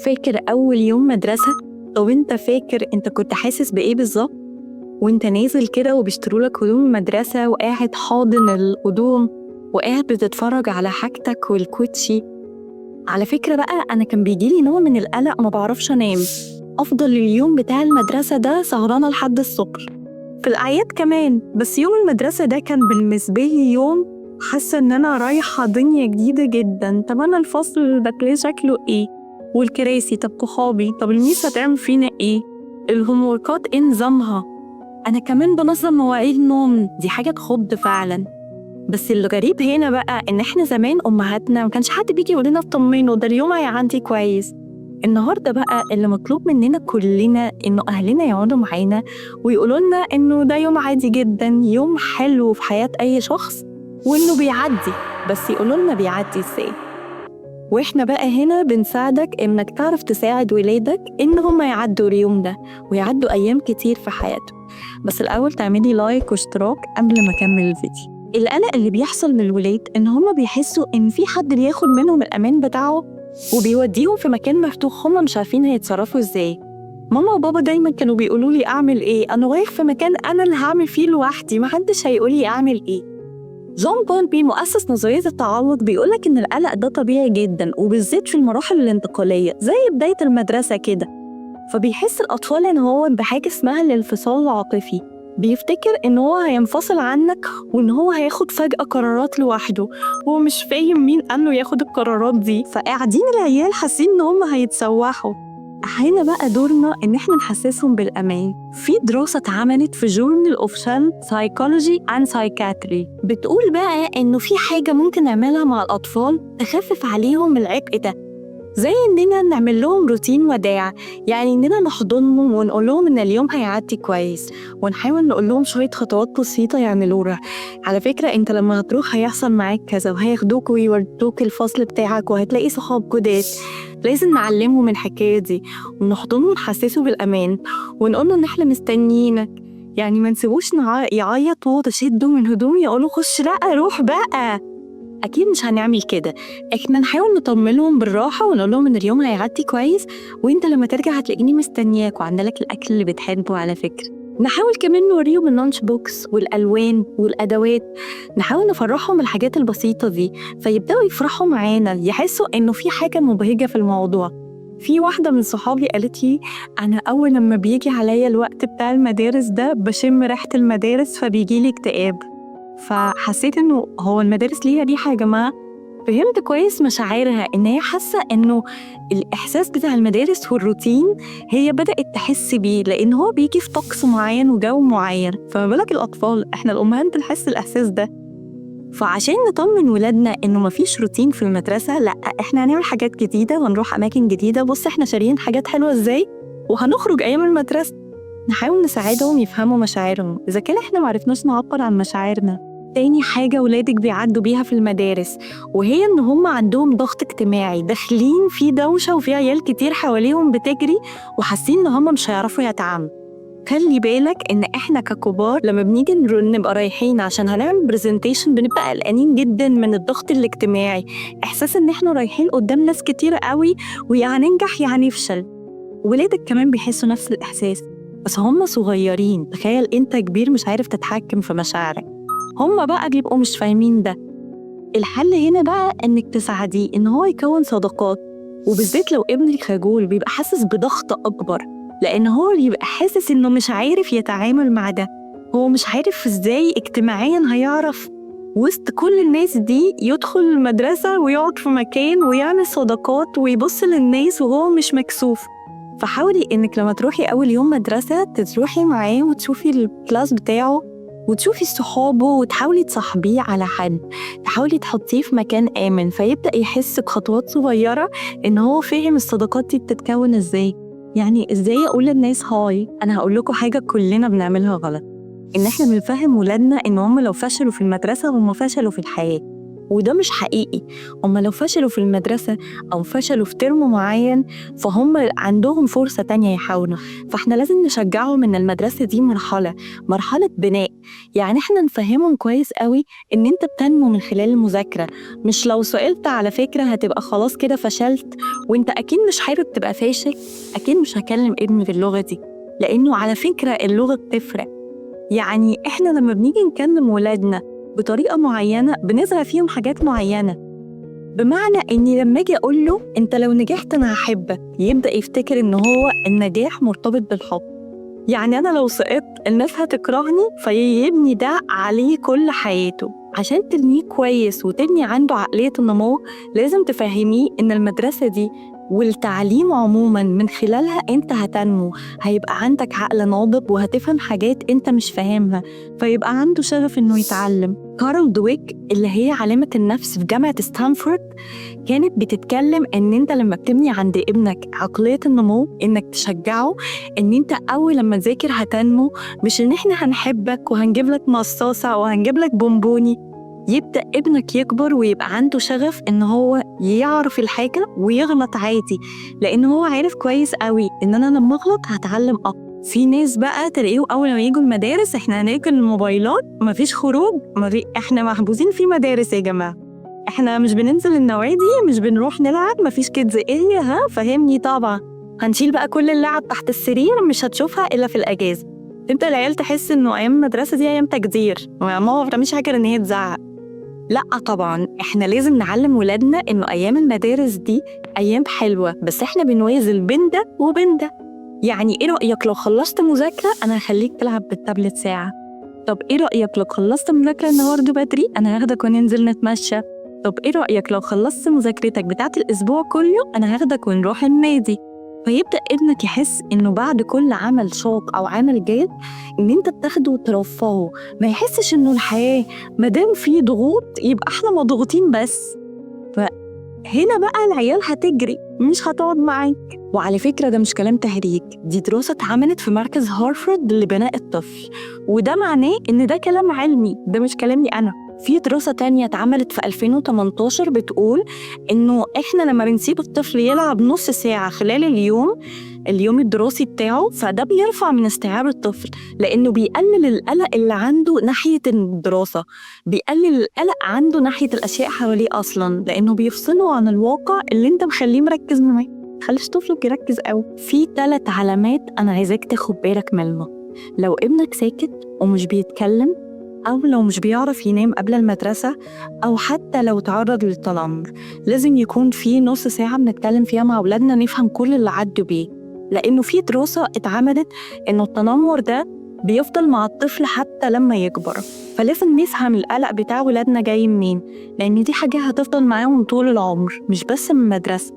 فاكر أول يوم مدرسة؟ طب أنت فاكر أنت كنت حاسس بإيه بالظبط؟ وأنت نازل كده وبيشترولك هدوم المدرسة وقاعد حاضن الهدوم وقاعد بتتفرج على حاجتك والكوتشي. على فكرة بقى أنا كان بيجيلي نوع من القلق، ما بعرفش أنام، أفضل اليوم بتاع المدرسة ده سهرانة لحد الصبح، في الأعياد كمان. بس يوم المدرسة ده كان بالنسبة لي يوم حاسة إن أنا رايحة دنيا جديدة جدا. طب أنا الفصل ده شكله إيه؟ والكراسي، طب صحابي، طب الميس هتعمل فينا إيه؟ الهوموركات إيه نظامها؟ أنا كمان بنظم مواعيد نوم، دي حاجة تخض فعلا. بس الغريب هنا بقى إن إحنا زمان أمهاتنا ما كانش حد بيجي يقول لنا اطمنوا ده اليوم هيعدي كويس. النهارده بقى اللي مطلوب مننا كلنا إنه أهلنا يقعدوا معانا ويقولوا لنا إنه ده يوم عادي جدا، يوم حلو في حياة أي شخص، وإنه بيعدي، بس يقولوا لنا بيعدي إزاي. وإحنا بقى هنا بنساعدك إنك تعرف تساعد ولادك إن هم يعدوا اليوم ده ويعدوا أيام كتير في حياتهم. بس الأول تعملي لايك واشتراك قبل ما أكمل الفيديو. القلق اللي بيحصل من الولاد إن هم بيحسوا إن في حد بياخد منهم الأمان بتاعه وبيوديهم في مكان مفتوح، هم مش عارفين هيتصرفوا إزاي. ماما وبابا دايما كانوا بيقولوا لي أعمل إيه، أنا واقف في مكان أنا اللي هعمل فيه لوحدي، محدش هيقول لي أعمل إيه. جون بولبي مؤسس نظرية التعوض بيقولك إن القلق ده طبيعي جدا، وبالذات في المراحل الانتقالية زي بداية المدرسة كده. فبيحس الأطفال إن هو بحاجة اسمها الانفصال العاطفي، بيفتكر إن هو هينفصل عنك وإن هو هياخد فجأة قرارات لوحده، هو مش فاهم مين قاله ياخد القرارات دي. فقاعدين العيال حاسين إن هم هيتسوحوا. هنا بقى دورنا إن إحنا نحسسهم بالأمان. في دراسة اتعملت في Journal of Psychology and Psychiatry بتقول بقى إنه في حاجة ممكن نعملها مع الأطفال تخفف عليهم العبء ده، زي إننا نعمل لهم روتين وداع، يعني إننا نحضنهم ونقول لهم إن اليوم هيعدي كويس، ونحاول نقول لهم شوية خطوات بسيطة يعملوها. على فكرة أنت لما هتروح هيحصل معاك كذا، وهياخدوك ويودوك الفصل بتاعك وهتلاقي صحاب جداد. لازم نعلمهم الحكاية دي ونحضنه ونحسسه بالأمان ونقول له إن إحنا مستنيينك، يعني ما نسيبوش يعيط وتشده من هدومه يقولوا خش لأ روح بقى. أكيد مش هنعمل كده، إحنا نحاول نطمنهم بالراحة ونقول لهم إن اليوم هيعدي كويس، وإنت لما ترجع هتلاقيني مستنياك وعندنا لك الأكل اللي بتحبه. على فكرة نحاول كمان نوريهم اللانش بوكس والألوان والأدوات، نحاول نفرحهم الحاجات البسيطة دي فيبدأوا يفرحوا معانا، يحسوا إنه في حاجة مبهجة في الموضوع. في واحدة من صحابي قالت لي أنا أول لما بيجي عليا الوقت بتاع المدارس ده بشم ريحة المدارس فبيجيلي اكتئاب. فحسيت إنه هو المدارس ليها ريحة يا جماعة. فهمت كويس مشاعرها، إن هي حاسة إنه الإحساس بتاع المدارس والروتين هي بدأت تحس بيه، لأن هو بيجي في طقس معين وجو معين، فما بالك الأطفال، إحنا الأمهات بنحس الإحساس ده. فعشان نطمن ولادنا إنه مفيش روتين في المدرسة، لأ إحنا هنعمل حاجات جديدة وهنروح أماكن جديدة، بص إحنا شاريين حاجات حلوة إزاي وهنخرج أيام المدرسة. نحاول نساعدهم يفهموا مشاعرهم إذا كان إحنا معرفناش نعبر عن مشاعرنا. تاني حاجة ولادك بيعدوا بيها في المدارس، وهي إن هم عندهم ضغط اجتماعي، داخلين في دوشة وفي عيال كتير حواليهم بتجري وحاسين إن هم مش هيعرفوا يتعاملوا. خلي بالك إن إحنا ككبار لما بنيجي نبقى رايحين عشان هنعمل برزنتيشن بنبقى قلقانين جدا من الضغط الاجتماعي، إحساس إن إحنا رايحين قدام ناس كتير قوي وهننجح نفشل. ولادك كمان بيحسوا نفس الإحساس، بس هم صغيرين، تخيل أنت كبير مش عارف تتحكم في مشاعرك، هم بقى بيبقوا مش فاهمين ده. الحل هنا بقى إنك تساعديه إن هو يكون صداقات، وبالذات لو ابنك خجول بيبقى حاسس بضغط أكبر، لأن هو بيبقى حاسس إنه مش عارف يتعامل مع ده، هو مش عارف إزاي اجتماعياً هيعرف وسط كل الناس دي يدخل المدرسة ويقعد في مكان ويعمل صداقات ويبص للناس وهو مش مكسوف. فحاولي إنك لما تروحي أول يوم مدرسة تروحي معاه وتشوفي الكلاس بتاعه وتشوفي صحابه وتحاولي تصاحبيه على حد، تحاولي تحطيه في مكان آمن فيبدأ يحس بخطوات صغيرة إن هو فاهم الصداقات دي بتتكون إزاي. يعني إزاي أقول للناس هاي. أنا هقول لكم حاجة كلنا بنعملها غلط، إن إحنا بنفهم ولادنا إن هم لو فشلوا في المدرسة هم فشلوا في الحياة، وده مش حقيقي. هم لو فشلوا في المدرسة أو فشلوا في ترم معين فهم عندهم فرصة تانية يحاولوا. فإحنا لازم نشجعهم إن المدرسة دي مرحلة بناء، يعني احنا نفهمهم كويس قوي ان انت بتنمو من خلال المذاكرة، مش لو سئلت على فكرة هتبقى خلاص كده فشلت، وانت اكيد مش حابب تبقى فاشل. اكيد مش هكلم ابني باللغة دي، لانه على فكرة اللغة بتفرق. يعني احنا لما بنيجي نكلم ولادنا بطريقة معينة بنزرع فيهم حاجات معينة، بمعنى اني لما اجي اقول له انت لو نجحت انا هحبك، يبدأ يفتكر ان هو النجاح مرتبط بالحب. يعني أنا لو سقطت الناس هتكرهني، فيبني ده عليه كل حياته. عشان تبنيه كويس وتبني عنده عقلية النمو، لازم تفهميه إن المدرسة دي والتعليم عموماً من خلالها أنت هتنمو، هيبقى عندك عقل ناضج وهتفهم حاجات أنت مش فاهمها، فيبقى عنده شغف إنه يتعلم. كارل دويك اللي هي عالمة النفس في جامعة ستانفورد كانت بتتكلم إن أنت لما بتبني عند ابنك عقلية النمو، إنك تشجعه إن أنت أول لما تذاكر هتنمو، مش إن إحنا هنحبك وهنجيب لك مصاصة وهنجيب لك بونبوني. يبدأ ابنك يكبر ويبقى عنده شغف إن هو يعرف الحاجة ويغلط عادي، لأن هو عارف كويس قوي إن أنا لما أغلط هتعلم أكتر. في ناس بقى تلاقيه أول ما يجوا المدارس إحنا هناكل الموبايلات، مفيش خروج، إحنا محبوسين في مدارس يا جماعة، إحنا مش بننزل النوادي، مش بنروح نلعب، مفيش كيدز إيه، ها فهمني طبعا. هنشيل بقى كل اللعب تحت السرير، مش هتشوفها إلا في الأجازة. تبدأ العيال تحس إنه أيام المدرسة دي أيام تجدير، وماما مش حاجة إن هي تزعق. لأ طبعاً، إحنا لازم نعلم ولادنا إنه أيام المدارس دي أيام حلوة، بس إحنا بنوازن بين ده وبين ده. يعني إيه رأيك لو خلصت مذاكرة أنا هخليك تلعب بالتابلت ساعة؟ طب إيه رأيك لو خلصت مذاكرة النهاردة بدري أنا هاخدك وننزل نتمشى؟ طب إيه رأيك لو خلصت مذاكرتك بتاعت الأسبوع كله أنا هاخدك ونروح النادي؟ فيبدأ ابنك يحس إنه بعد كل عمل شاق أو عمل جاد إن أنت بتاخده وترفهه، ما يحسش إنه الحياة مادام في ضغوط يبقى إحنا مضغوطين بس. فهنا بقى العيال هتجري مش هتقعد معاك. وعلى فكرة ده مش كلام تهريج، دي دراسة اتعملت في مركز هارفارد لبناء الطفل، وده معناه إن ده كلام علمي، ده مش كلامي أنا. في دراسة تانية اتعملت في 2018 بتقول إنه إحنا لما بنسيب الطفل يلعب نص ساعة خلال اليوم الدراسي بتاعه، فده بيرفع من استيعاب الطفل، لأنه بيقلل القلق اللي عنده ناحية الدراسة، بيقلل القلق عنده ناحية الأشياء حواليه أصلاً، لأنه بيفصله عن الواقع اللي أنت مخليه مركز معاه. خليش طفلك يركز قوي. في 3 علامات أنا عايزاك تاخد بالك منهم. لو ابنك ساكت ومش بيتكلم، أو لو مش بيعرف ينام قبل المدرسة، أو حتى لو تعرض للتنمر، لازم يكون في نص ساعة بنتكلم فيها مع أولادنا نفهم كل اللي عدوا بيه، لأنه في دراسة اتعملت إنه التنمر ده بيفضل مع الطفل حتى لما يكبر، فلازم نفهم القلق بتاع ولادنا جاي منين، لأن دي حاجة هتفضل معاهم طول العمر مش بس من المدرسة.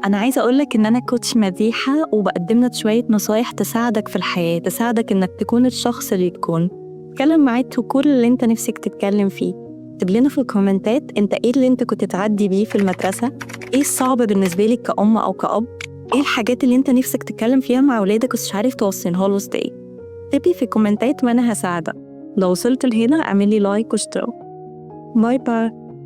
أنا عايزة أقولك إن أنا كوتش مديحة، وبقدم لك شوية نصايح تساعدك في الحياة، تساعدك إنك تكون الشخص اللي تكون. اتكلم معاك في كل اللي أنت نفسك تتكلم فيه. اكتب لنا في الكومنتات أنت إيه اللي أنت كنت تعدي بيه في المدرسة، إيه الصعب بالنسبة لك كأم أو كأب، إيه الحاجات اللي أنت نفسك تتكلم فيها مع أولادك بس مش عارف توصلها له إزاي. اكتبي في الكومنتات وأنا هساعدك. لو وصلت لهنا اعملي لايك واشتراك. باي باي.